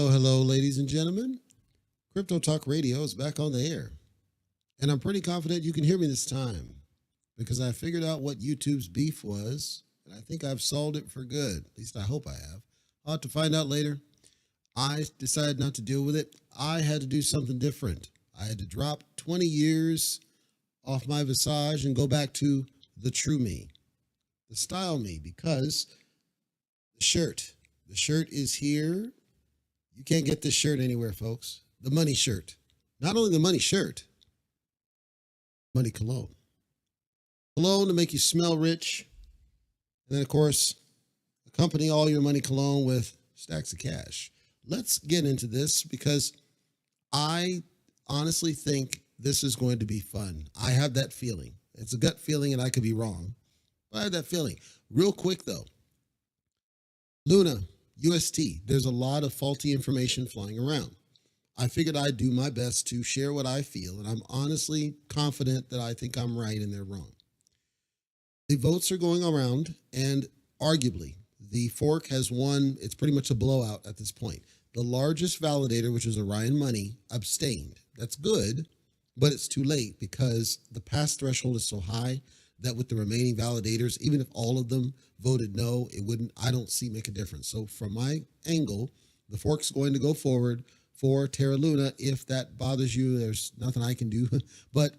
Hello, ladies and gentlemen. Crypto Talk Radio is back on the air. And I'm pretty confident you can hear me this time because I figured out what YouTube's beef was, and I think I've solved it for good. At least I hope I have. I'll have to find out later. I decided not to deal with it. I had to do something different. I had to drop 20 years off my visage and go back to the true me, the style me, because the shirt is here. You can't get this shirt anywhere, folks. The money shirt. Not only the money shirt, money cologne. Cologne to make you smell rich. And then, of course, accompany all your money cologne with stacks of cash. Let's get into this because I honestly think this is going to be fun. I have that feeling. It's a gut feeling and I could be wrong. But I have that feeling. Real quick, though. Luna. UST, there's a lot of faulty information flying around. I figured I'd do my best to share what I feel, and I'm honestly confident that I think I'm right and they're wrong. The votes are going around, and arguably, the fork has won. It's pretty much a blowout at this point. The largest validator, which is Orion Money, abstained. That's good, but it's too late because the pass threshold is so high that with the remaining validators, even if all of them voted no, it wouldn't, I don't see make a difference. So from my angle, the fork's going to go forward for Terra Luna. If that bothers you, there's nothing I can do. But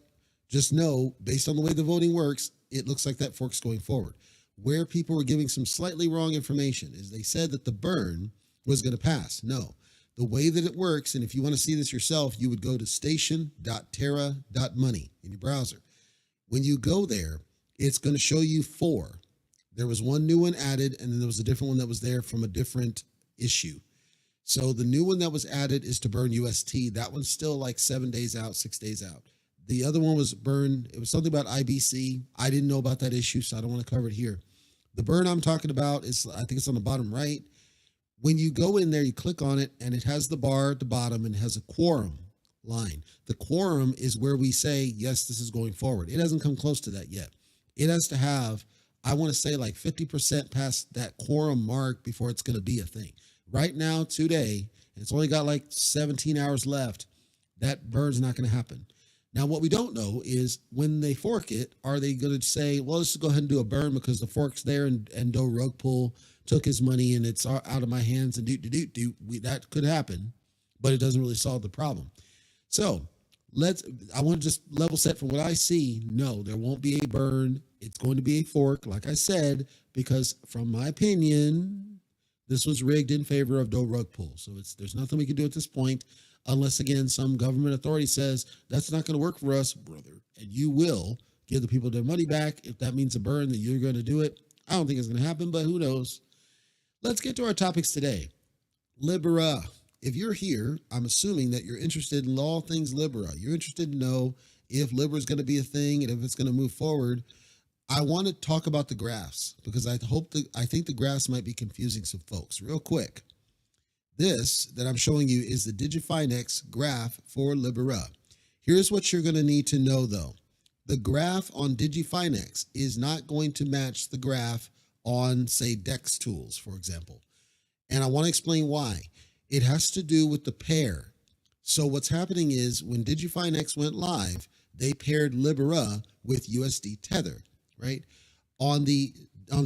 just know, based on the way the voting works, it looks like that fork's going forward. Where people were giving some slightly wrong information is they said that the burn was going to pass. No. The way that it works, and if you want to see this yourself, you would go to station.terra.money in your browser. When you go there, it's going to show you 4. There was one new one added, and then there was a different one that was there from a different issue. So the new one that was added is to burn UST. That one's still like 7 days out, 6 days out. The other one was burn. It was something about IBC. I didn't know about that issue, so I don't want to cover it here. The burn I'm talking about is, I think it's on the bottom right. When you go in there, you click on it, and it has the bar at the bottom and it has a quorum line. The quorum is where we say, yes, this is going forward. It hasn't come close to that yet. It has to have, I want to say like 50% past that quorum mark before it's going to be a thing. Right now, today, and it's only got like 17 hours left, that burn's not going to happen. Now, what we don't know is when they fork it, are they going to say, well, let's go ahead and do a burn because the fork's there and Do Rug Pull took his money and it's out of my hands and that could happen, but it doesn't really solve the problem. So I want to just level set from what I see. No, there won't be a burn. It's going to be a fork, like I said, because from my opinion, this was rigged in favor of Do Rug Pull. So there's nothing we can do at this point, unless again, some government authority says that's not going to work for us, brother. And you will give the people their money back. If that means a burn, then you're going to do it. I don't think it's going to happen, but who knows? Let's get to our topics today. Libera. If you're here, I'm assuming that you're interested in all things Libera. You're interested to know if Libera is going to be a thing and if it's going to move forward. I want to talk about the graphs because I think the graphs might be confusing some folks. Real quick, this that I'm showing you is the Digifinex graph for Libera. Here's what you're going to need to know, though. The graph on Digifinex is not going to match the graph on, say, DEX tools, for example. And I want to explain why. It has to do with the pair. So what's happening is when Digifinex went live, they paired Libera with USD Tether, right? On the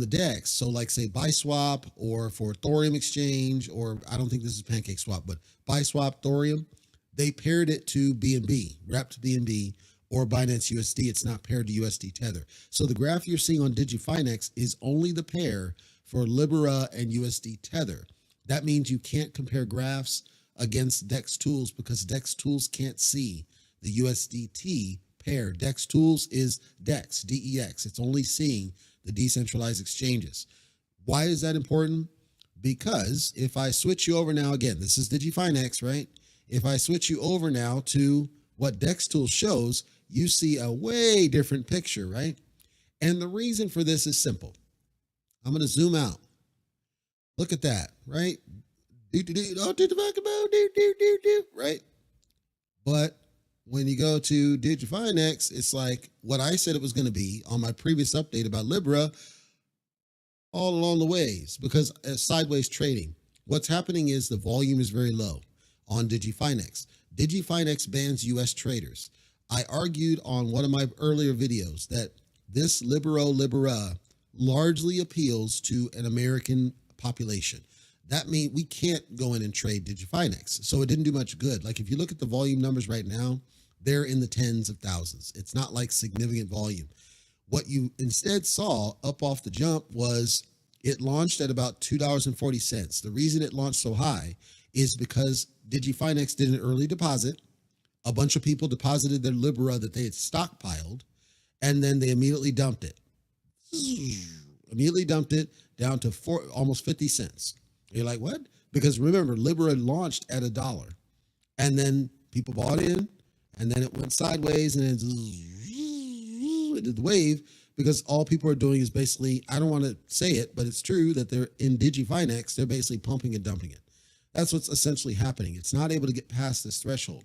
DEX, so like say BuySwap or for Thorium Exchange, or I don't think this is PancakeSwap, but BuySwap, Thorium, they paired it to BNB, wrapped BNB, or Binance USD. It's not paired to USD Tether. So the graph you're seeing on Digifinex is only the pair for Libera and USD Tether. That means you can't compare graphs against DEX tools because DEX tools can't see the USDT pair. DEX tools is DEX, DEX. It's only seeing the decentralized exchanges. Why is that important? Because if I switch you over now, again, this is Digifinex, right? If I switch you over now to what DEX tool shows, you see a way different picture, right? And the reason for this is simple. I'm going to zoom out. Look at that, right? Right? But when you go to Digifinex, it's like what I said it was going to be on my previous update about Libra all along the ways, because sideways trading. What's happening is the volume is very low on Digifinex. Digifinex bans US traders. I argued on one of my earlier videos that this Libra largely appeals to an American population. That means we can't go in and trade Digifinex. So it didn't do much good. Like if you look at the volume numbers right now, they're in the tens of thousands. It's not like significant volume. What you instead saw up off the jump was it launched at about $2.40. The reason it launched so high is because Digifinex did an early deposit. A bunch of people deposited their Libra that they had stockpiled, and then they immediately dumped it. Immediately dumped it down to almost 50 cents. You're like, what? Because remember, Libra launched at $1, and then people bought in, and then it went sideways, and then it did the wave, because all people are doing is basically, I don't want to say it, but it's true that they're in Digifinex, they're basically pumping and dumping it. That's what's essentially happening. It's not able to get past this threshold.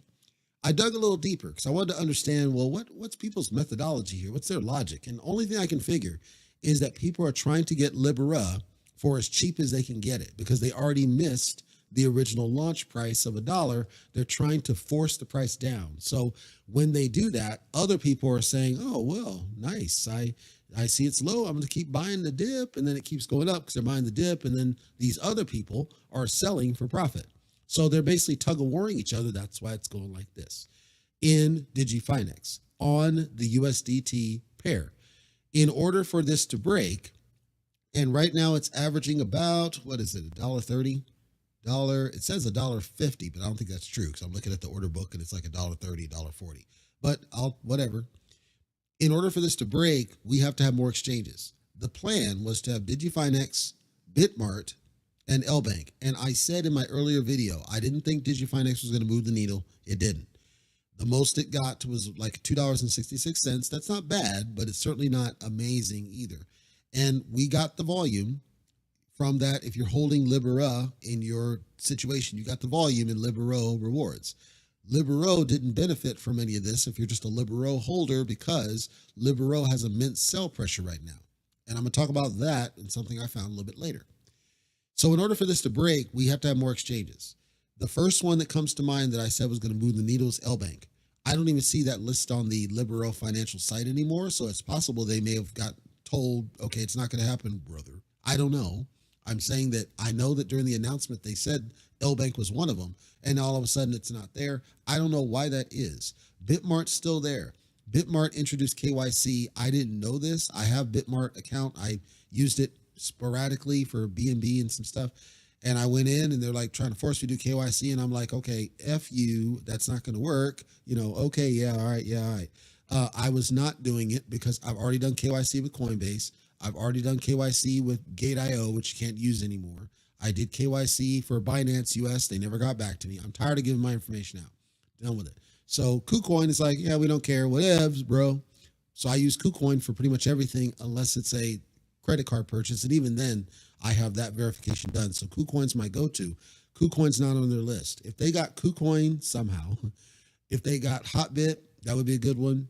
I dug a little deeper because I wanted to understand, well, what's people's methodology here? What's their logic? And the only thing I can figure is that people are trying to get Libra for as cheap as they can get it because they already missed the original launch price of $1. They're trying to force the price down. So when they do that, other people are saying, oh, well, nice. I see it's low. I'm going to keep buying the dip. And then it keeps going up because they're buying the dip. And then these other people are selling for profit. So they're basically tug of warring each other. That's why it's going like this. In Digifinex, on the USDT pair, in order for this to break, and right now it's averaging about, what is it, $1.30? It says $1.50, but I don't think that's true because I'm looking at the order book and it's like $1.30, $1.40. But whatever. In order for this to break, we have to have more exchanges. The plan was to have Digifinex, Bitmart, and LBank. And I said in my earlier video, I didn't think Digifinex was going to move the needle. It didn't. The most it got was like $2.66. That's not bad, but it's certainly not amazing either. And we got the volume from that. If you're holding Libera in your situation, you got the volume in Libero rewards. Libero didn't benefit from any of this if you're just a Libero holder because Libero has immense sell pressure right now. And I'm going to talk about that in something I found a little bit later. So in order for this to break, we have to have more exchanges. The first one that comes to mind that I said was going to move the needle is LBank. I don't even see that list on the Libero financial site anymore, so it's possible they may have got told, okay, it's not going to happen, brother. I don't know. I'm saying that I know that during the announcement they said LBank was one of them, and all of a sudden it's not there. I don't know why that is. Bitmart's still there. Bitmart introduced KYC. I didn't know this. I have Bitmart account. I used it sporadically for BNB and some stuff. And I went in and they're like trying to force me to do KYC. And I'm like, okay, F you, that's not going to work. You know, okay, yeah, all right, yeah, all right. I was not doing it because I've already done KYC with Coinbase. I've already done KYC with Gate.io, which you can't use anymore. I did KYC for Binance US. They never got back to me. I'm tired of giving my information out. Done with it. So KuCoin is like, yeah, we don't care. Whatevs, bro. So I use KuCoin for pretty much everything unless it's a credit card purchase. And even then, I have that verification done. So KuCoin's my go-to. KuCoin's not on their list. If they got KuCoin somehow, if they got Hotbit, that would be a good one.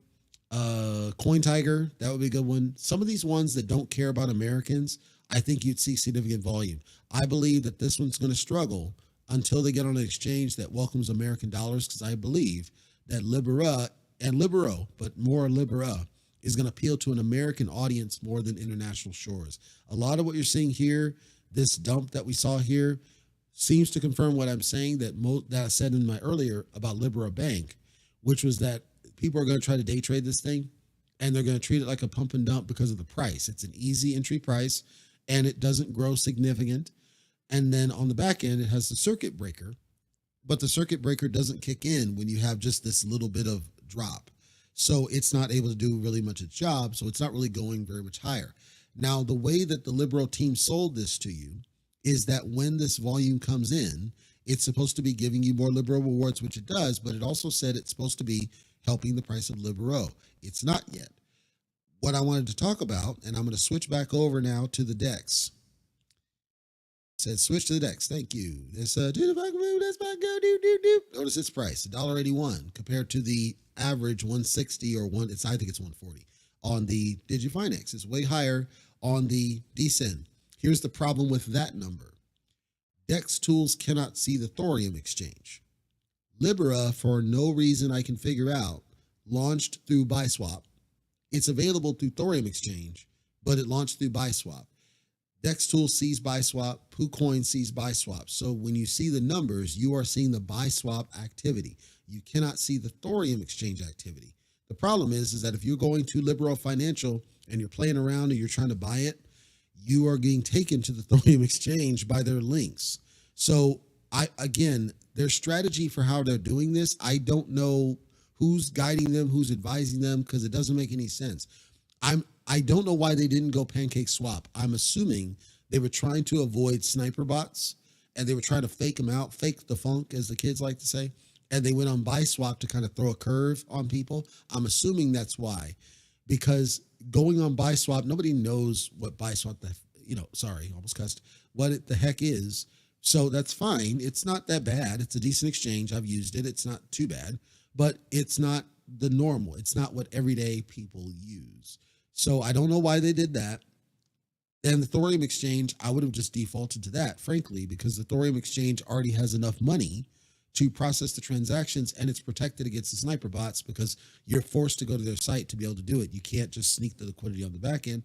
Coin Tiger, that would be a good one. Some of these ones that don't care about Americans, I think you'd see significant volume. I believe that this one's going to struggle until they get on an exchange that welcomes American dollars, because I believe that Libera and Libero, but more Libera, is going to appeal to an American audience more than international shores. A lot of what you're seeing here, this dump that we saw here, seems to confirm what I'm saying that I said in my earlier about Libera Bank, which was that people are going to try to day trade this thing, and they're going to treat it like a pump and dump because of the price. It's an easy entry price, and it doesn't grow significant. And then on the back end, it has the circuit breaker, but the circuit breaker doesn't kick in when you have just this little bit of drop. So it's not able to do really much its job. So it's not really going very much higher. Now, the way that the Libero team sold this to you is that when this volume comes in, it's supposed to be giving you more Libero rewards, which it does, but it also said it's supposed to be helping the price of Libero. It's not yet. what I wanted to talk about, and I'm going to switch back over now to the DEX. It said switch to the DEX. Thank you. This do the back move. That's my go. Notice its price, $1.81 compared to the average 160 or one. It's I think it's 140 on the Digifinex. It's way higher on the DCIN. Here's the problem with that number. DEX tools cannot see the thorium exchange. Libera, for no reason I can figure out, launched through BuySwap. It's available through thorium exchange, but it launched through BuySwap. DEX tool sees BuySwap, PooCoin sees BuySwap. So when you see the numbers, you are seeing the BuySwap activity. You cannot see the thorium exchange activity. The problem is that if you're going to Libero Financial and you're playing around and you're trying to buy it, you are being taken to the thorium exchange by their links. So again, their strategy for how they're doing this, I don't know who's guiding them, who's advising them, because it doesn't make any sense. I don't know why they didn't go pancake swap. I'm assuming they were trying to avoid sniper bots and they were trying to fake them out, fake the funk, as the kids like to say. And they went on BuySwap to kind of throw a curve on people. I'm assuming that's why, because going on BuySwap, nobody knows what BuySwap, almost cussed, what the heck is. So that's fine. It's not that bad. It's a decent exchange. I've used it. It's not too bad, but it's not the normal. It's not what everyday people use. So I don't know why they did that. And the thorium exchange, I would have just defaulted to that, frankly, because the thorium exchange already has enough money to process the transactions, and it's protected against the sniper bots because you're forced to go to their site to be able to do it. You can't just sneak the liquidity on the back end,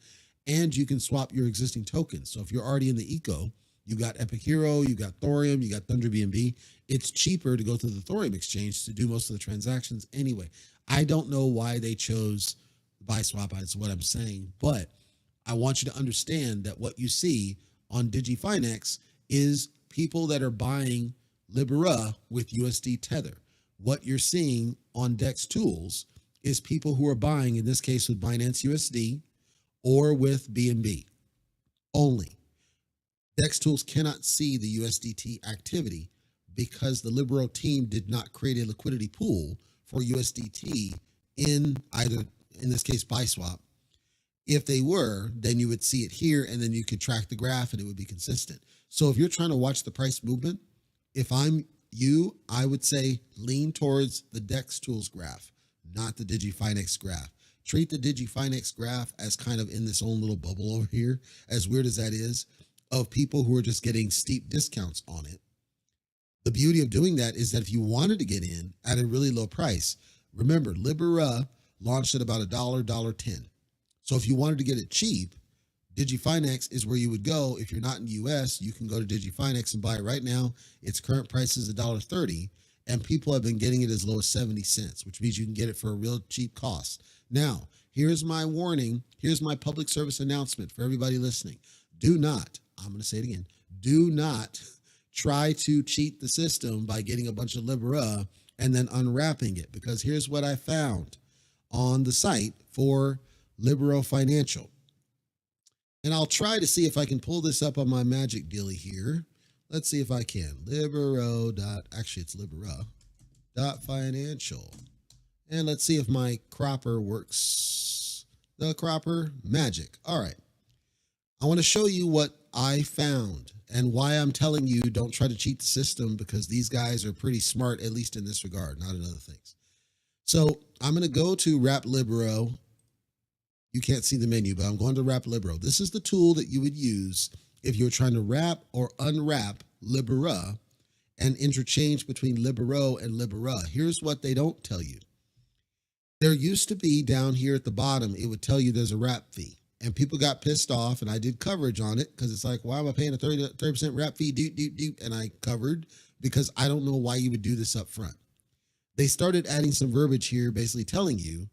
and you can swap your existing tokens. So if you're already in the eco, you got Epic Hero, you got Thorium, you got Thunder BNB. It's cheaper to go through the Thorium exchange to do most of the transactions anyway. I don't know why they chose BuySwap, that's what I'm saying, but I want you to understand that what you see on Digifinex is people that are buying Libera with USD Tether. What you're seeing on DEX tools is people who are buying, in this case with Binance USD or with BNB only. DEX tools cannot see the USDT activity because the Libero team did not create a liquidity pool for USDT in either, in this case, BuySwap. If they were, then you would see it here and then you could track the graph and it would be consistent. So if you're trying to watch the price movement, if I'm you, I would say lean towards the DEX tools graph, not the Digifinex graph. Treat the Digifinex graph as kind of in this own little bubble over here, as weird as that is, of people who are just getting steep discounts on it. The beauty of doing that is that if you wanted to get in at a really low price, remember, Libera launched at about $1, $1.10. So if you wanted to get it cheap, Digifinex is where you would go. If you're not in the US, you can go to Digifinex and buy it right now. Its current price is $1.30, and people have been getting it as low as 70 cents, which means you can get it for a real cheap cost. Now, here's my warning. Here's my public service announcement for everybody listening. Do not, I'm going to say it again, do not try to cheat the system by getting a bunch of Libera and then unwrapping it, because here's what I found on the site for Libero Financial. And I'll try to see if I can pull this up on my magic dealie here. Let's see if I can. Actually, it's Libera.financial. And let's see if my cropper works. The cropper magic. All right. I want to show you what I found and why I'm telling you don't try to cheat the system, because these guys are pretty smart, at least in this regard, not in other things. So I'm going to go to Wrap Libero. You can't see the menu, but I'm going to Wrap Libero. This is the tool that you would use if you're trying to wrap or unwrap Libera and interchange between Libero and Libera. Here's what they don't tell you. There used to be down here at the bottom, it would tell you there's a wrap fee. And people got pissed off, and I did coverage on it because it's like, why am I paying a 30% wrap fee? And I covered because I don't know why you would do this up front. They started adding some verbiage here basically telling you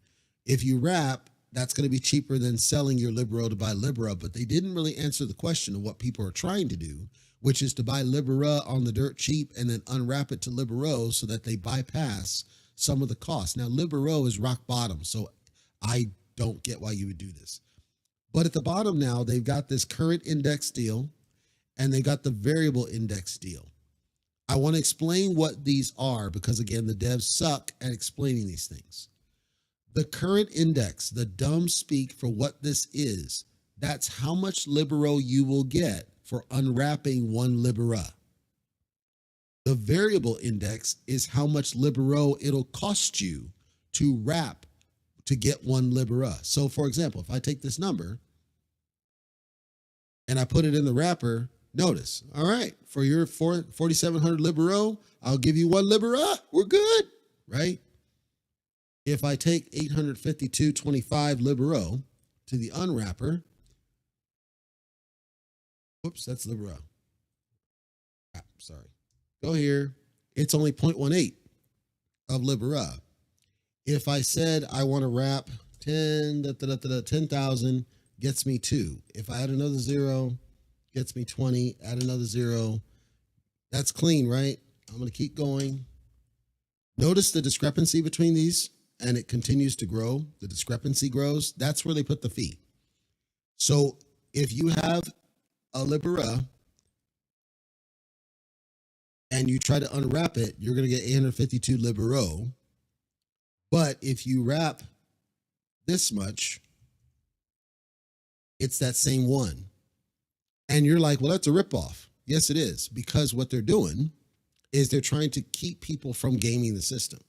if you wrap, that's going to be cheaper than selling your Libero to buy Libera, but they didn't really answer the question of what people are trying to do, which is to buy Libera on the dirt cheap and then unwrap it to Libero so that they bypass some of the costs. Now, Libero is rock bottom, so I don't get why you would do this. But at the bottom now, they've got this current index deal and they got the variable index deal. I want to explain what these are because, again, the devs suck at explaining these things. The current index, the dumb speak for what this is, that's how much Libero you will get for unwrapping one Libera. The variable index is how much Libero it'll cost you to wrap to get one Libera. So for example, if I take this number and I put it in the wrapper, notice, all right, for your 4,700 Libero, I'll give you one Libera. We're good, right? If I take 852.25 Libero to the unwrapper, whoops, that's Libero. Sorry. Go here. It's only 0.18 of Libera. If I said I want to wrap 10,000 gets me 2. If I add another 0, gets me 20, add another 0. That's clean, right? I'm going to keep going. Notice the discrepancy between these, and it continues to grow. The discrepancy grows. That's where they put the fee. So if you have a Libera and you try to unwrap it, you're going to get 852 Libero. But if you wrap this much, it's that same one. And you're like, well, that's a ripoff. Yes, it is, because what they're doing is they're trying to keep people from gaming the system,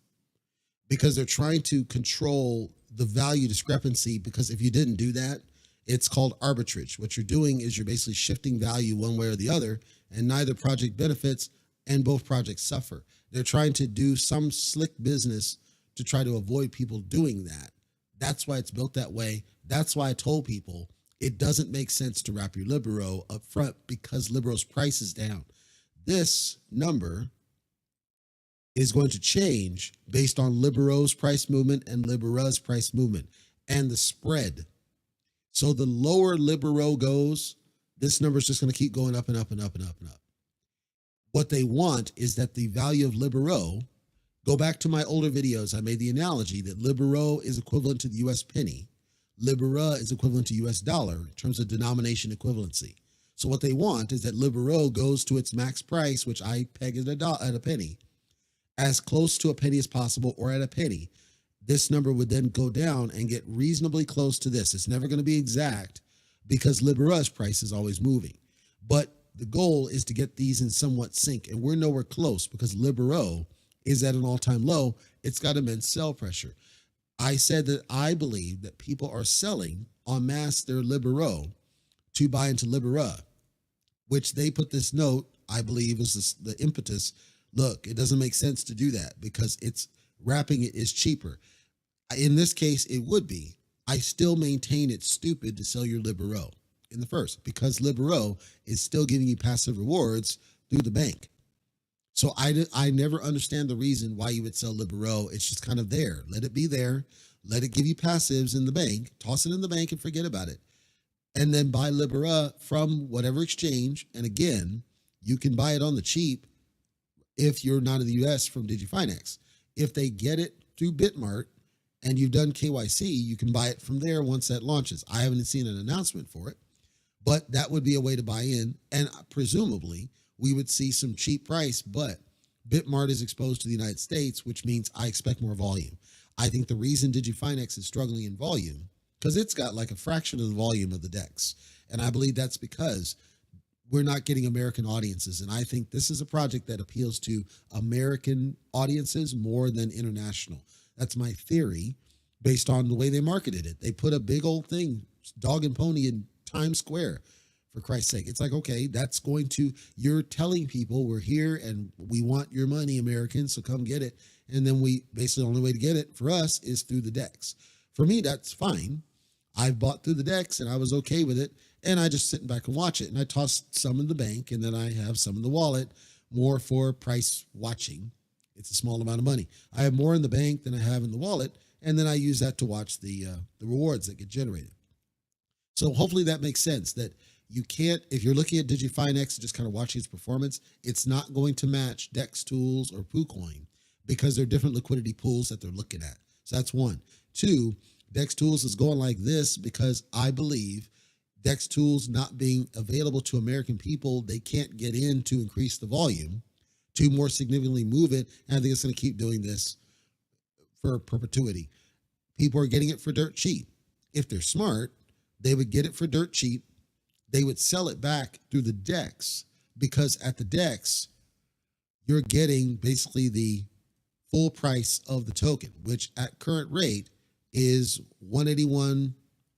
because they're trying to control the value discrepancy. Because if you didn't do that, it's called arbitrage. What you're doing is you're basically shifting value one way or the other, and neither project benefits and both projects suffer. They're trying to do some slick business to try to avoid people doing that. That's why it's built that way. That's why I told people it doesn't make sense to wrap your Libero up front, because Libero's price is down. This number is going to change based on Libero's price movement and Libera's price movement and the spread. So the lower Libero goes, this number is just going to keep going up and up and up and up and up. What they want is that the value of Libero, go back to my older videos, I made the analogy that Libero is equivalent to the US penny. Libera is equivalent to US dollar in terms of denomination equivalency. So what they want is that Libero goes to its max price, which I peg at a penny, as close to a penny as possible, or at a penny. This number would then go down and get reasonably close to this. It's never going to be exact, because Libera's price is always moving. But the goal is to get these in somewhat sync, and we're nowhere close because Libero is at an all-time low. It's got immense sell pressure. I said that I believe that people are selling en masse their Libero to buy into Libera, which they put this note, I believe, was the impetus. Look, it doesn't make sense to do that because it's wrapping it is cheaper. In this case, it would be. I still maintain it's stupid to sell your Libero in the first, because Libero is still giving you passive rewards through the bank. So I never understand the reason why you would sell Libero. It's just kind of there. Let it be there. Let it give you passives in the bank. Toss it in the bank and forget about it. And then buy Libera from whatever exchange. And again, you can buy it on the cheap if you're not in the US from Digifinex. If they get it through Bitmart and you've done KYC, you can buy it from there once that launches. I haven't seen an announcement for it, but that would be a way to buy in. And presumably, we would see some cheap price, but Bitmart is exposed to the United States, which means I expect more volume. I think the reason Digifinex is struggling in volume, because it's got like a fraction of the volume of the DEX. And I believe that's because we're not getting American audiences. And I think this is a project that appeals to American audiences more than international. That's my theory based on the way they marketed it. They put a big old thing, dog and pony, in Times Square. For Christ's sake, it's like, okay, that's going to, you're telling people we're here and we want your money, Americans, so come get it. And then we basically, the only way to get it for us is through the DEX. For me, that's fine. I've bought through the DEX and I was okay with it. And I just sit back and watch it. And I toss some in the bank and then I have some in the wallet, more for price watching. It's a small amount of money. I have more in the bank than I have in the wallet. And then I use that to watch the rewards that get generated. So hopefully that makes sense, that you can't, if you're looking at Digifinex and just kind of watching its performance, it's not going to match DEX Tools or PooCoin because they're different liquidity pools that they're looking at. So that's one. Two, DEX Tools is going like this because I believe DEX Tools not being available to American people, they can't get in to increase the volume to more significantly move it. And I think it's going to keep doing this for perpetuity. People are getting it for dirt cheap. If they're smart, they would get it for dirt cheap. They would sell it back through the DEX, because at the DEX, you're getting basically the full price of the token, which at current rate is $1.81,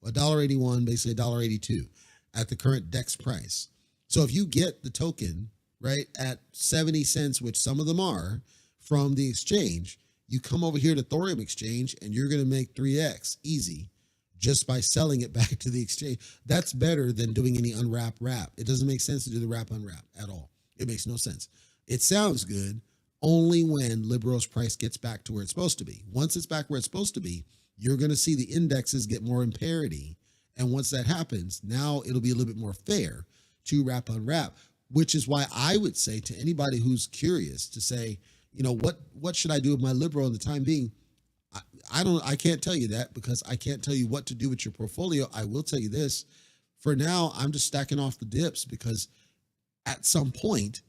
$1.81, basically $1.82 at the current DEX price. So if you get the token right at 70 cents, which some of them are, from the exchange, you come over here to Thorium Exchange and you're going to make 3x easy just by selling it back to the exchange. That's better than doing any unwrap wrap. It doesn't make sense to do the wrap unwrap at all. It makes no sense. It sounds good only when Libero's price gets back to where it's supposed to be. Once it's back where it's supposed to be, you're going to see the indexes get more in parity. And once that happens, now it'll be a little bit more fair to wrap unwrap, which is why I would say to anybody who's curious to say, you know, what should I do with my Libero in the time being? I can't tell you that, because I can't tell you what to do with your portfolio. I will tell you this. For now, I'm just stacking off the dips, because at some point,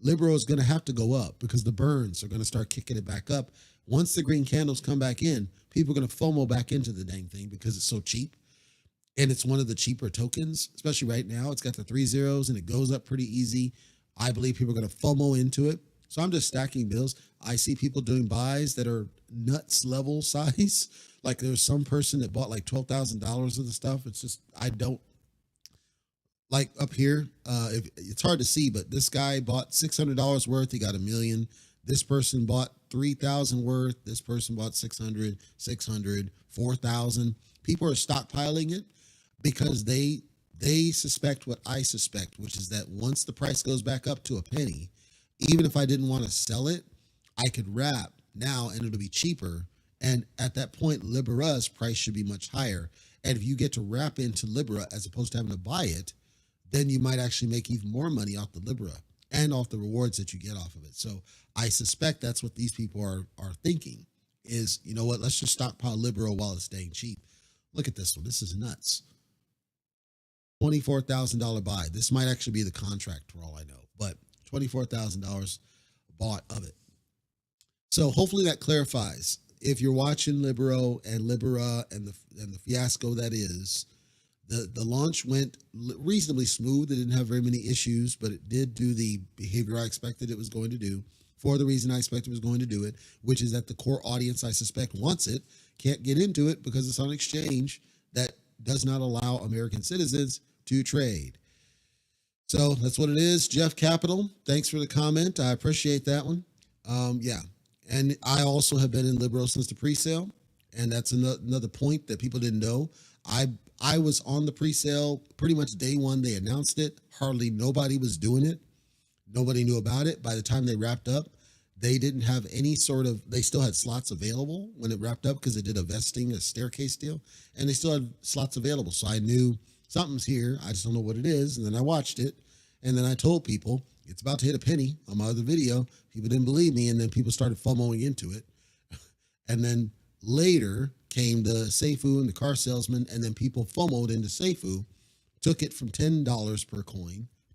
Libero is going to have to go up, because the burns are going to start kicking it back up. Once the green candles come back in, people are going to FOMO back into the dang thing because it's so cheap. And it's one of the cheaper tokens, especially right now. It's got the 3 zeros and it goes up pretty easy. I believe people are going to FOMO into it. So I'm just stacking bills. I see people doing buys that are nuts level size. Like there's some person that bought like $12,000 of the stuff. It's just, I don't like up here. It's hard to see, but this guy bought $600 worth. He got $1 million. This person bought 3,000 worth. This person bought 600, 4,000. People are stockpiling it because they suspect what I suspect, which is that once the price goes back up to a penny, even if I didn't want to sell it, I could wrap now and it'll be cheaper. And at that point, Libera's price should be much higher. And if you get to wrap into Libera as opposed to having to buy it, then you might actually make even more money off the Libera and off the rewards that you get off of it. So I suspect that's what these people are thinking is, you know what, let's just stockpile Libera while it's staying cheap. Look at this one. This is nuts. $24,000 buy. This might actually be the contract for all I know, but $24,000 bought of it. So hopefully that clarifies. If you're watching Libero and Libera and the fiasco that is, the launch went reasonably smooth. It didn't have very many issues, but it did do the behavior I expected it was going to do for the reason I expected it was going to do it, which is that the core audience I suspect wants it, can't get into it because it's on exchange that does not allow American citizens to trade. So that's what it is. Jeff Capital, thanks for the comment. I appreciate that one. Yeah. And I also have been in Libero since the pre-sale. And that's another point that people didn't know. I was on the pre-sale pretty much day one. They announced it. Hardly nobody was doing it. Nobody knew about it. By the time they wrapped up, they didn't have any sort of, they still had slots available when it wrapped up because they did a staircase deal, and they still had slots available. So I knew something's here. I just don't know what it is. And then I watched it, and then I told people it's about to hit a penny on my other video. People didn't believe me, and then people started FOMOing into it. And then later came the Seifu and the car salesman, and then people FOMOed into Seifu, took it from $10 per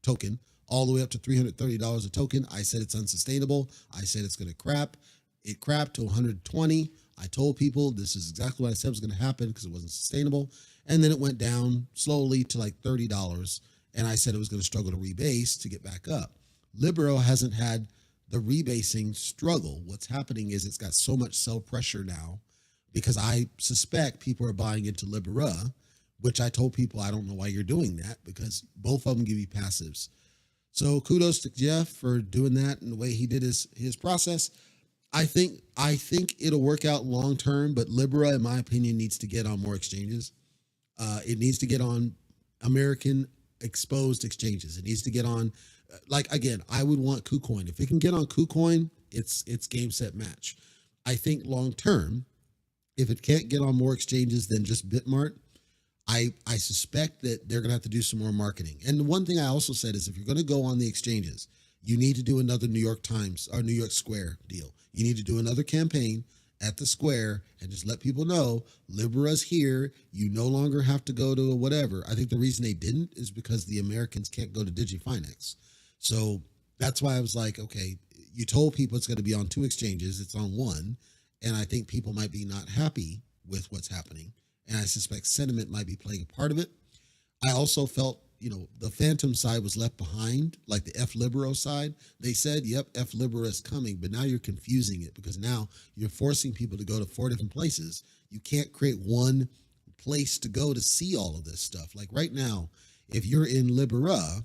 token, all the way up to $330 a token. I said it's unsustainable. I said it's going to crap. It crapped to 120. I told people this is exactly what I said was going to happen because it wasn't sustainable. And then it went down slowly to like $30. And I said it was going to struggle to rebase to get back up. Libero hasn't had the rebasing struggle. What's happening is it's got so much sell pressure now because I suspect people are buying into Libera, which I told people I don't know why you're doing that because both of them give you passives. So kudos to Jeff for doing that and the way he did his process. I think it'll work out long term, but Libera, in my opinion, needs to get on more exchanges. It needs to get on American exposed exchanges. It needs to get on, like, again, I would want KuCoin. If it can get on KuCoin, it's game, set, match. I think long term, if it can't get on more exchanges than just Bitmart, I suspect that they're going to have to do some more marketing. And the one thing I also said is if you're going to go on the exchanges, you need to do another New York Times or New York Square deal. You need to do another campaign at the Square and just let people know Libera's here. You no longer have to go to whatever. I think the reason they didn't is because the Americans can't go to Digifinex. So that's why I was like, okay, you told people it's going to be on 2 exchanges. It's on 1. And I think people might be not happy with what's happening. And I suspect sentiment might be playing a part of it. I also felt, the Phantom side was left behind, like the F Libero side. They said, yep, F Libero is coming, but now you're confusing it because now you're forcing people to go to 4 different places. You can't create one place to go to see all of this stuff. Like right now, if you're in Libera,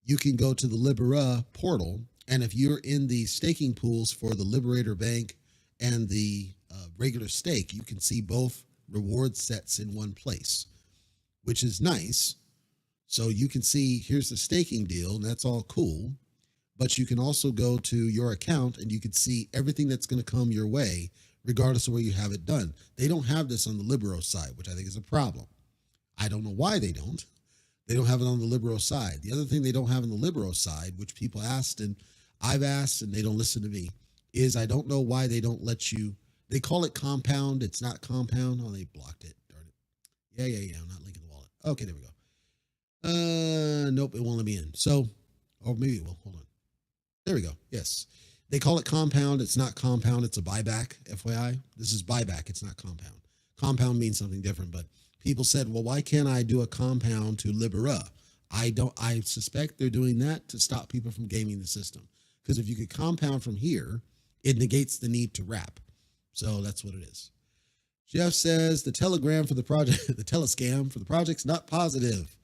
you can go to the Libera portal. And if you're in the staking pools for the Liberator Bank and the regular stake, you can see both reward sets in one place, which is nice. So you can see here's the staking deal, and that's all cool. But you can also go to your account and you can see everything that's going to come your way, regardless of where you have it done. They don't have this on the Libero side, which I think is a problem. I don't know why they don't. They don't have it on the Libero side. The other thing they don't have on the Libero side, which people asked and I've asked and they don't listen to me, is I don't know why they don't let you. They call it compound. It's not compound. Oh, they blocked it. Darn it. Yeah. I'm not linking the wallet. Okay, there we go. Nope, it won't let me in. So, or maybe it will. Hold on. There we go. Yes. They call it compound. It's not compound. It's a buyback, FYI. This is buyback. It's not compound. Compound means something different, but people said, well, why can't I do a compound to Libera? I suspect they're doing that to stop people from gaming the system. Because if you could compound from here, it negates the need to wrap. So that's what it is. Jeff says the telegram for the project, the telescam for the project's not positive.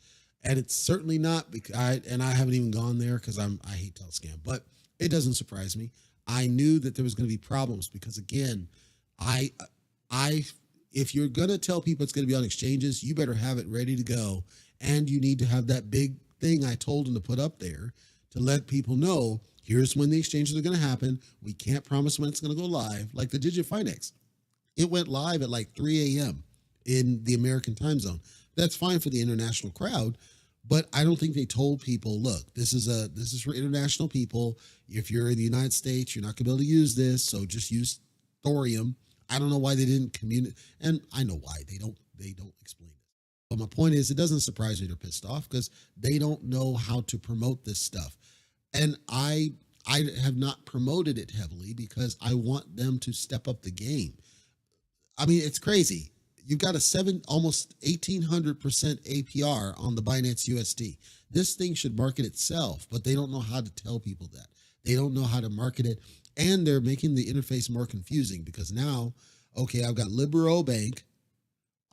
And it's certainly not, because I haven't even gone there because I hate Telescam, but it doesn't surprise me. I knew that there was going to be problems because again, if you're going to tell people it's going to be on exchanges, you better have it ready to go. And you need to have that big thing I told them to put up there to let people know, here's when the exchanges are going to happen. We can't promise when it's going to go live. Like the Digifinex, it went live at like 3 a.m. in the American time zone. That's fine for the international crowd, but I don't think they told people, look, this is for international people. If you're in the United States, you're not going to be able to use this, so just use thorium. I don't know why they didn't communicate, and I know why they don't explain it. But my point is, it doesn't surprise me they're pissed off because they don't know how to promote this stuff, and I have not promoted it heavily because I want them to step up the game. I mean, it's crazy. You've got a almost 1,800% APR on the Binance USD. This thing should market itself, but they don't know how to tell people that. They don't know how to market it, and they're making the interface more confusing because now, okay, I've got Libero Bank,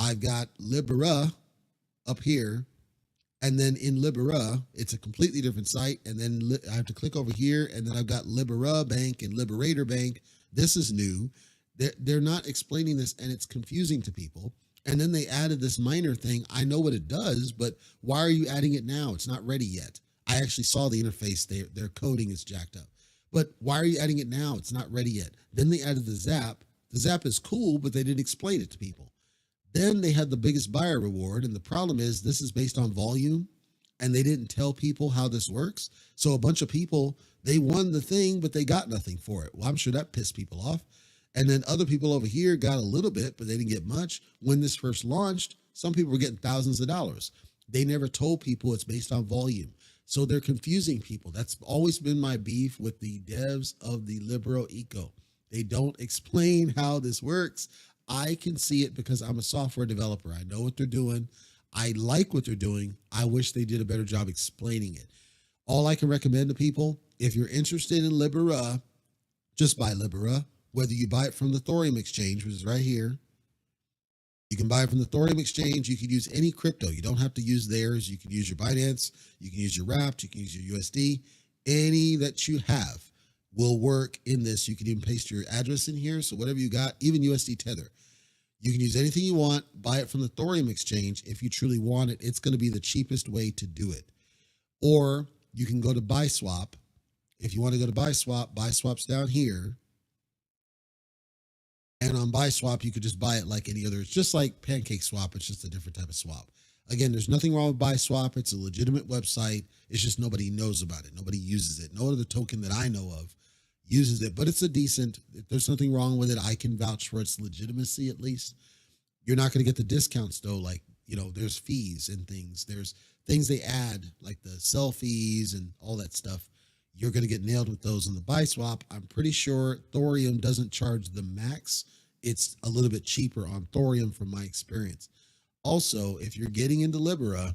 I've got Libera up here, and then in Libera, it's a completely different site, and then I have to click over here, and then I've got Libera Bank and Liberator Bank. This is new. They're not explaining this, and it's confusing to people. And then they added this minor thing. I know what it does, but why are you adding it now? It's not ready yet. I actually saw the interface. Their coding is jacked up. But why are you adding it now? It's not ready yet. Then they added the Zap. The Zap is cool, but they didn't explain it to people. Then they had the biggest buyer reward, and the problem is this is based on volume, and they didn't tell people how this works. So a bunch of people, they won the thing, but they got nothing for it. Well, I'm sure that pissed people off. And then other people over here got a little bit, but they didn't get much. When this first launched, some people were getting thousands of dollars. They never told people it's based on volume. So they're confusing people. That's always been my beef with the devs of the Libero Eco. They don't explain how this works. I can see it because I'm a software developer. I know what they're doing. I like what they're doing. I wish they did a better job explaining it. All I can recommend to people, if you're interested in Libera, just buy Libera. Whether you buy it from the Thorium exchange, which is right here, you can buy it from the Thorium exchange. You can use any crypto. You don't have to use theirs. You can use your Binance. You can use your Wrapped. You can use your USD. Any that you have will work in this. You can even paste your address in here. So whatever you got, even USD Tether, you can use anything you want. Buy it from the Thorium exchange. If you truly want it, it's going to be the cheapest way to do it. Or you can go to BuySwap. If you want to go to BuySwap's down here. And on BuySwap, you could just buy it like any other. It's just like PancakeSwap. It's just a different type of swap. Again, there's nothing wrong with BuySwap. It's a legitimate website. It's just nobody knows about it. Nobody uses it. No other token that I know of uses it. But it's a decent, if there's something wrong with it, I can vouch for its legitimacy at least. You're not going to get the discounts though. Like, there's fees and things. There's things they add, like the selfies and all that stuff. You're going to get nailed with those in the BuySwap. I'm pretty sure Thorium doesn't charge the max it's a little bit cheaper on thorium from my experience. Also, if you're getting into Libera,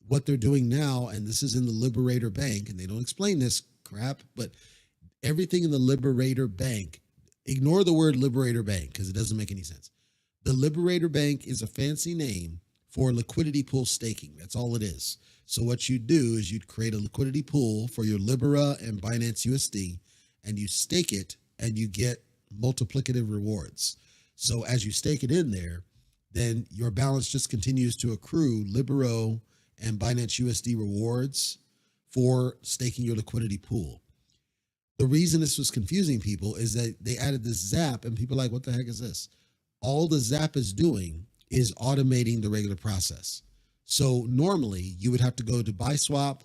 what they're doing now, and this is in the Liberator Bank, and they don't explain this crap, but everything in the Liberator Bank, ignore the word Liberator Bank because it doesn't make any sense. The Liberator Bank is a fancy name for liquidity pool staking. That's all it is. So what you do is you'd create a liquidity pool for your Libera and Binance USD, and you stake it and you get multiplicative rewards. So as you stake it in there, then your balance just continues to accrue Libero and Binance USD rewards for staking your liquidity pool. The reason this was confusing people is that they added this Zap and people are like, what the heck is this? All the Zap is doing is automating the regular process. So normally you would have to go to BuySwap,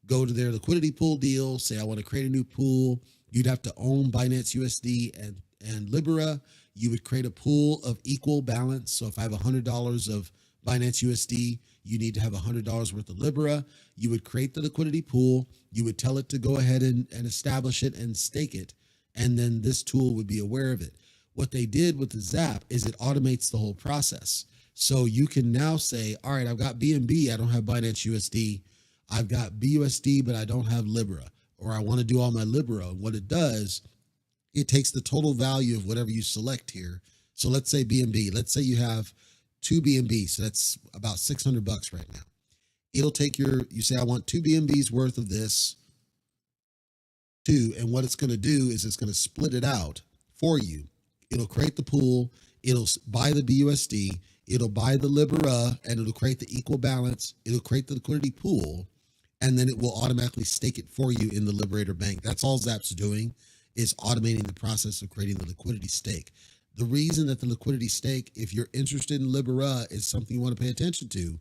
go to their liquidity pool deal, say, I want to create a new pool. You'd have to own Binance USD and Libera. You would create a pool of equal balance. So if I have $100 of Binance USD, you need to have $100 worth of Libera. You would create the liquidity pool. You would tell it to go ahead and establish it and stake it. And then this tool would be aware of it. What they did with the Zap is it automates the whole process. So you can now say, all right, I've got BNB. I don't have Binance USD. I've got BUSD, but I don't have Libera. Or I want to do all my Libera. And what it does, it takes the total value of whatever you select here. So let's say BNB. Let's say you have 2 BNB. So that's about $600 right now. It'll take you say, I want 2 BNBs worth of this, 2. And what it's going to do is it's going to split it out for you. It'll create the pool. It'll buy the BUSD. It'll buy the Libera, and it'll create the equal balance. It'll create the liquidity pool, and then it will automatically stake it for you in the Liberator Bank. That's all Zap's doing, is automating the process of creating the liquidity stake. The reason that the liquidity stake, if you're interested in Libera, is something you want to pay attention to.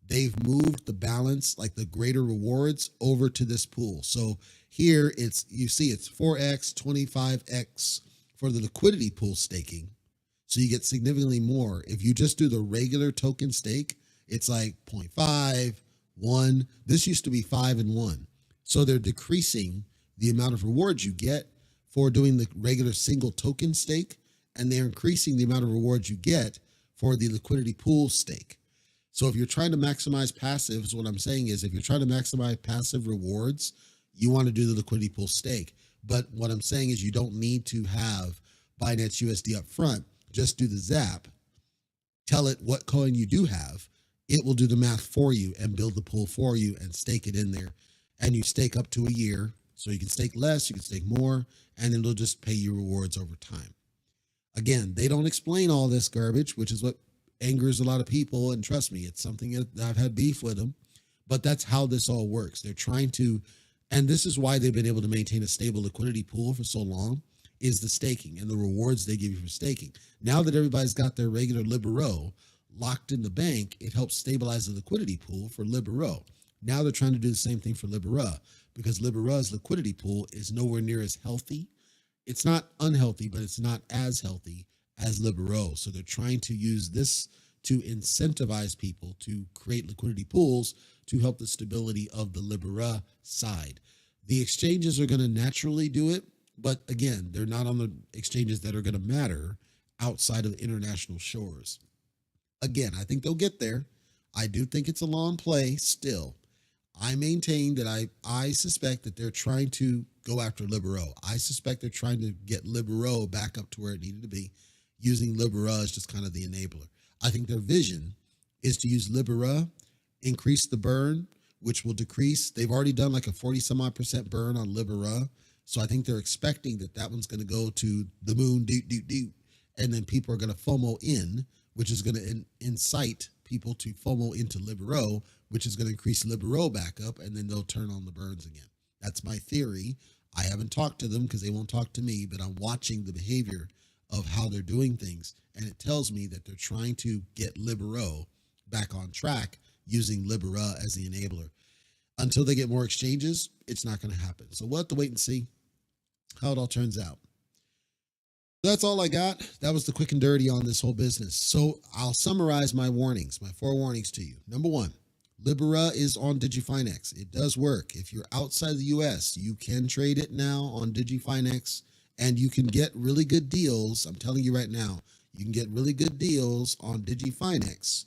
They've moved the balance, like the greater rewards, over to this pool. So here you see it's 4x, 25x for the liquidity pool staking. So you get significantly more. If you just do the regular token stake, it's like 0.5, 1. This used to be 5 and 1. So they're decreasing the amount of rewards you get for doing the regular single token stake, and they're increasing the amount of rewards you get for the liquidity pool stake. So if you're trying to maximize passives, what I'm saying is if you're trying to maximize passive rewards, you want to do the liquidity pool stake. But what I'm saying is you don't need to have Binance USD up front. Just do the Zap, tell it what coin you do have. It will do the math for you and build the pool for you and stake it in there. And you stake up to a year. So you can stake less, you can stake more, and it'll just pay you rewards over time. Again, they don't explain all this garbage, which is what angers a lot of people. And trust me, it's something that I've had beef with them. But that's how this all works. They're trying to, and this is why they've been able to maintain a stable liquidity pool for so long, is the staking and the rewards they give you for staking. Now that everybody's got their regular Libero locked in the bank, it helps stabilize the liquidity pool for Libero. Now they're trying to do the same thing for Libera, because Libera's liquidity pool is nowhere near as healthy. It's not unhealthy, but it's not as healthy as Libero. So they're trying to use this to incentivize people to create liquidity pools to help the stability of the Libera side. The exchanges are going to naturally do it, but again, they're not on the exchanges that are going to matter outside of the international shores. Again, I think they'll get there. I do think it's a long play still. I maintain that I suspect that they're trying to go after Libero. I suspect they're trying to get Libero back up to where it needed to be, using Libera as just kind of the enabler. I think their vision is to use Libera, increase the burn, which will decrease. They've already done like a 40-some-odd% burn on Libera. So I think they're expecting that one's going to go to the moon, and then people are going to FOMO in, which is going to incite people to FOMO into Libero, which is going to increase Libero back up, and then they'll turn on the burns again. That's my theory. I haven't talked to them because they won't talk to me, but I'm watching the behavior of how they're doing things, and it tells me that they're trying to get Libero back on track using Libera as the enabler. Until they get more exchanges, it's not going to happen. So we'll have to wait and see how it all turns out. That's all I got. That was the quick and dirty on this whole business. So I'll summarize my warnings, my 4 warnings to you. Number 1, Libera is on Digifinex. It does work. If you're outside the US, you can trade it now on Digifinex, and you can get really good deals. I'm telling you right now, You can get really good deals on Digifinex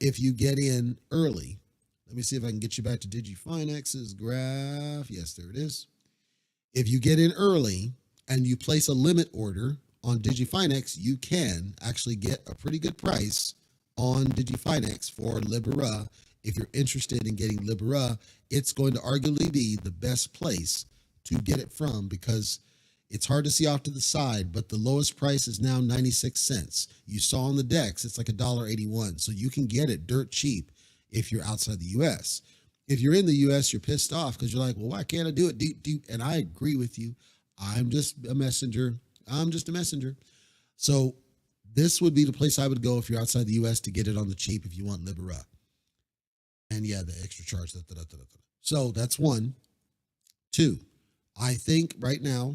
if you get in early. Let me see if I can get you back to Digifinex's graph. Yes, there it is. If you get in early and you place a limit order on Digifinex, you can actually get a pretty good price on Digifinex for Libera. If you're interested in getting Libera, it's going to arguably be the best place to get it from because it's hard to see off to the side, but the lowest price is now 96 cents. You saw on the decks, it's like $1.81. So you can get it dirt cheap if you're outside the US. If you're in the US, you're pissed off because you're like, well, why can't I do it? And I agree with you. I'm just a messenger. So this would be the place I would go if you're outside the US to get it on the cheap if you want Libera. And yeah, the extra charge. So that's one. Two, I think right now,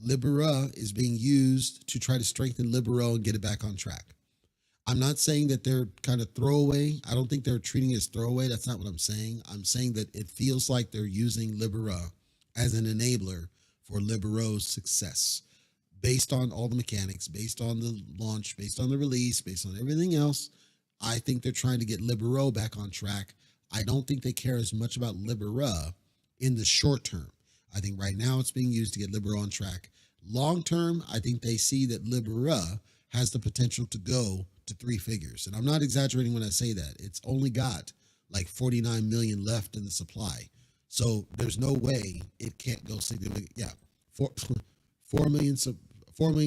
Libera is being used to try to strengthen Libero and get it back on track. I'm not saying that they're kind of throwaway. I don't think they're treating it as throwaway. That's not what I'm saying. I'm saying that it feels like they're using Libera as an enabler for Libero's success based on all the mechanics, based on the launch, based on the release, based on everything else. I think they're trying to get Libero back on track. I don't think they care as much about Libera in the short term. I think right now it's being used to get Libera on track. Long term, I think they see that Libera has the potential to go to 3 figures. And I'm not exaggerating when I say that. It's only got like 49 million left in the supply. So there's no way it can't go significant. Yeah, 4 million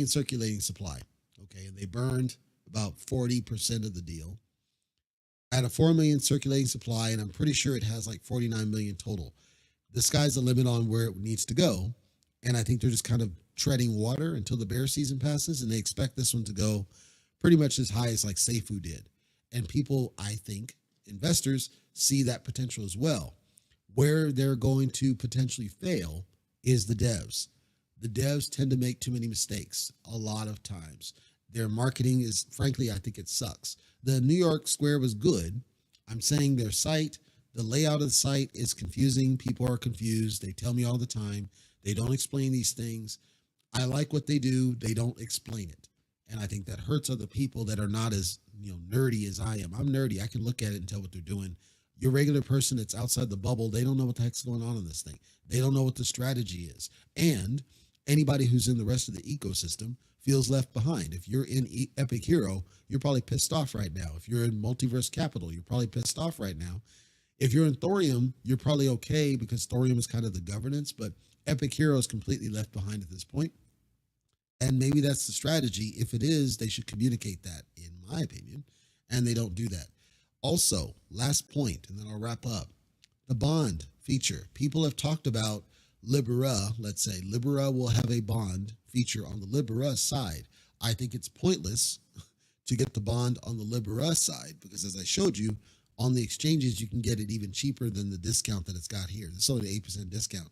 circulating supply. Okay, and they burned about 40% of the deal. At a 4 million circulating supply, and I'm pretty sure it has like 49 million total. The sky's the limit on where it needs to go. And I think they're just kind of treading water until the bear season passes. And they expect this one to go pretty much as high as like Seifu did. And people, I think, investors see that potential as well. Where they're going to potentially fail is the devs. The devs tend to make too many mistakes a lot of times. Their marketing is, frankly, I think it sucks. The New York Square was good. I'm saying their site, the layout of the site is confusing. People are confused. They tell me all the time. They don't explain these things. I like what they do. They don't explain it. And I think that hurts other people that are not as, nerdy as I am. I'm nerdy. I can look at it and tell what they're doing. Your regular person that's outside the bubble, they don't know what the heck's going on in this thing. They don't know what the strategy is. And anybody who's in the rest of the ecosystem feels left behind. If you're in Epic Hero, you're probably pissed off right now. If you're in Multiverse Capital, you're probably pissed off right now. If you're in Thorium, you're probably okay because Thorium is kind of the governance, but Epic Hero is completely left behind at this point. And maybe that's the strategy. If it is, they should communicate that, in my opinion, and they don't do that. Also, last point, and then I'll wrap up. The bond feature. People have talked about Libera. Let's say Libera will have a bond feature on the Libera side. I think it's pointless to get the bond on the Libera side because, as I showed you, on the exchanges, you can get it even cheaper than the discount that it's got here. It's only an 8% discount.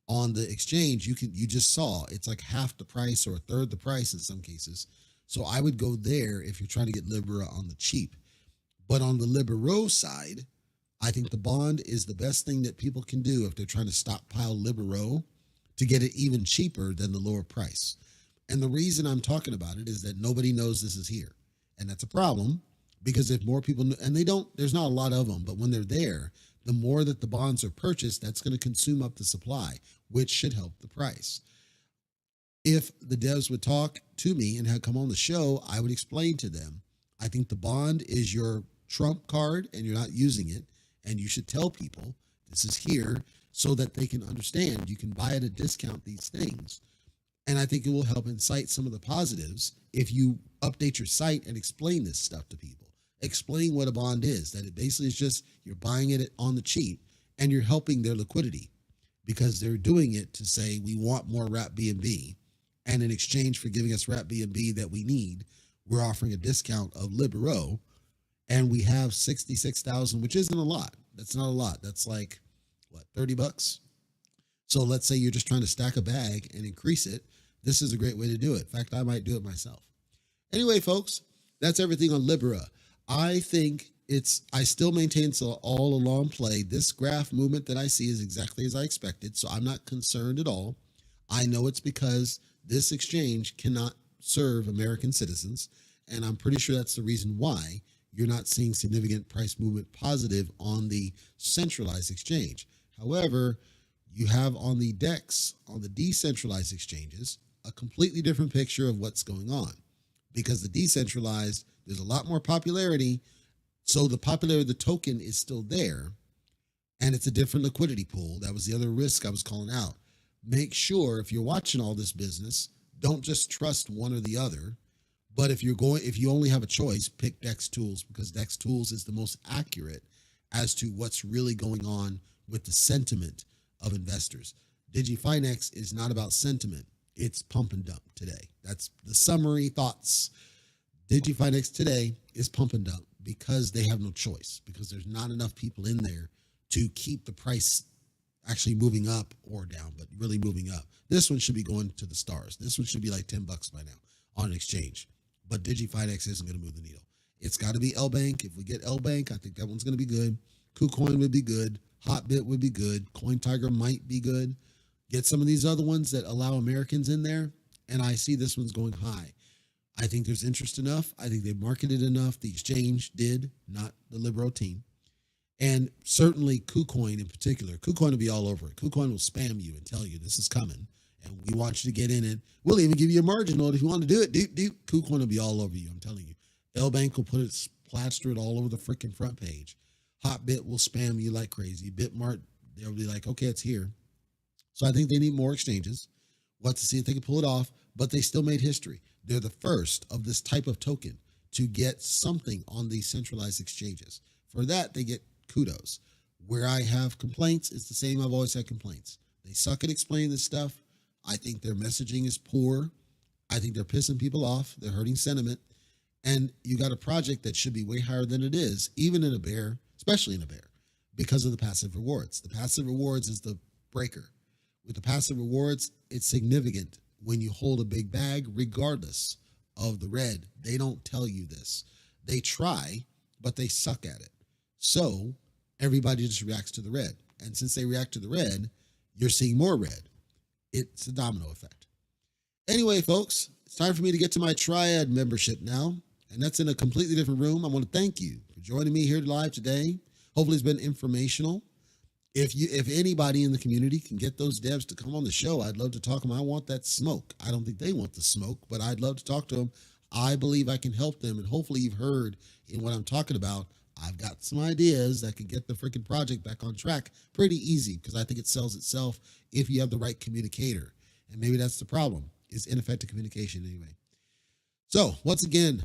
On the exchange, you just saw it's like half the price or a third the price in some cases. So I would go there if you're trying to get Libera on the cheap. But on the Libero side, I think the bond is the best thing that people can do if they're trying to stockpile Libero to get it even cheaper than the lower price. And the reason I'm talking about it is that nobody knows this is here. And that's a problem because if more people, and there's not a lot of them, but when they're there, the more that the bonds are purchased, that's going to consume up the supply, which should help the price. If the devs would talk to me and have come on the show, I would explain to them, I think the bond is your trump card and you're not using it. And you should tell people this is here so that they can understand. You can buy at a discount these things. And I think it will help incite some of the positives if you update your site and explain this stuff to people. Explain what a bond is, that it basically is just you're buying it on the cheap and you're helping their liquidity because they're doing it to say we want more wrap BNB. And in exchange for giving us wrap BNB that we need, we're offering a discount of Libero. And we have 66,000, which isn't a lot. That's not a lot. That's like, what, $30? So let's say you're just trying to stack a bag and increase it. This is a great way to do it. In fact, I might do it myself. Anyway, folks, that's everything on Libera. I think I still maintain it's all a long play. This graph movement that I see is exactly as I expected. So I'm not concerned at all. I know it's because this exchange cannot serve American citizens. And I'm pretty sure that's the reason why you're not seeing significant price movement positive on the centralized exchange. However, you have on the DEX, on the decentralized exchanges, a completely different picture of what's going on. Because the decentralized, there's a lot more popularity. So the popularity of the token is still there. And it's a different liquidity pool. That was the other risk I was calling out. Make sure if you're watching all this business, don't just trust one or the other. But if you only have a choice, pick DEX Tools, because DEX Tools is the most accurate as to what's really going on with the sentiment of investors. Digifinex is not about sentiment. It's pump and dump today. That's the summary thoughts. Digifinex today is pump and dump because they have no choice, because there's not enough people in there to keep the price actually moving up or down, but really moving up. This one should be going to the stars. This one should be like $10 by now on an exchange. But Digifinex isn't going to move the needle. It's got to be LBank. If we get LBank, I think that one's going to be good. KuCoin would be good. Hotbit would be good. CoinTiger might be good. Get some of these other ones that allow Americans in there, and I see this one's going high. I think there's interest enough. I think they marketed enough. The exchange did, not the Libero team. And certainly KuCoin in particular. KuCoin will be all over it. KuCoin will spam you and tell you this is coming, and we want you to get in it. We'll even give you a margin note if you want to do it. KuCoin will be all over you, I'm telling you. LBank will put it, plaster it all over the freaking front page. Hotbit will spam you like crazy. Bitmart, they'll be like, okay, it's here. So I think they need more exchanges. We'll have to see if they can pull it off, but they still made history. They're the first of this type of token to get something on these centralized exchanges. For that, they get kudos. Where I have complaints, it's the same I've always had complaints. They suck at explaining this stuff. I think their messaging is poor. I think they're pissing people off. They're hurting sentiment. And you got a project that should be way higher than it is, even in a bear, especially in a bear, because of the passive rewards. The passive rewards is the breaker. With the passive rewards, it's significant when you hold a big bag, regardless of the red. They don't tell you this. They try, but they suck at it. So everybody just reacts to the red. And since they react to the red, you're seeing more red. It's a domino effect. Anyway, folks, it's time for me to get to my Triad membership now. And that's in a completely different room. I want to thank you for joining me here live today. Hopefully it's been informational. If anybody in the community can get those devs to come on the show, I'd love to talk to them. I want that smoke. I don't think they want the smoke, but I'd love to talk to them. I believe I can help them. And hopefully you've heard in what I'm talking about, I've got some ideas that could get the freaking project back on track pretty easy, because I think it sells itself if you have the right communicator. And maybe that's the problem, is ineffective communication anyway. So once again,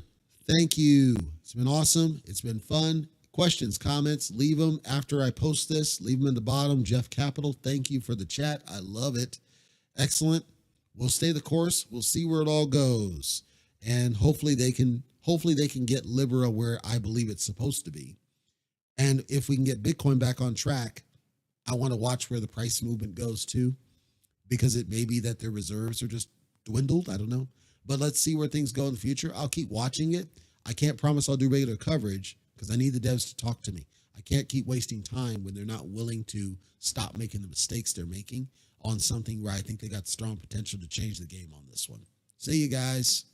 thank you. It's been awesome. It's been fun. Questions, comments, leave them after I post this. Leave them in the bottom. Jeff Capital, thank you for the chat. I love it. Excellent. We'll stay the course. We'll see where it all goes. And hopefully they can get Libera where I believe it's supposed to be. And if we can get Bitcoin back on track, I want to watch where the price movement goes too, because it may be that their reserves are just dwindled. I don't know. But let's see where things go in the future. I'll keep watching it. I can't promise I'll do regular coverage, because I need the devs to talk to me. I can't keep wasting time when they're not willing to stop making the mistakes they're making on something where I think they got strong potential to change the game on this one. See you guys.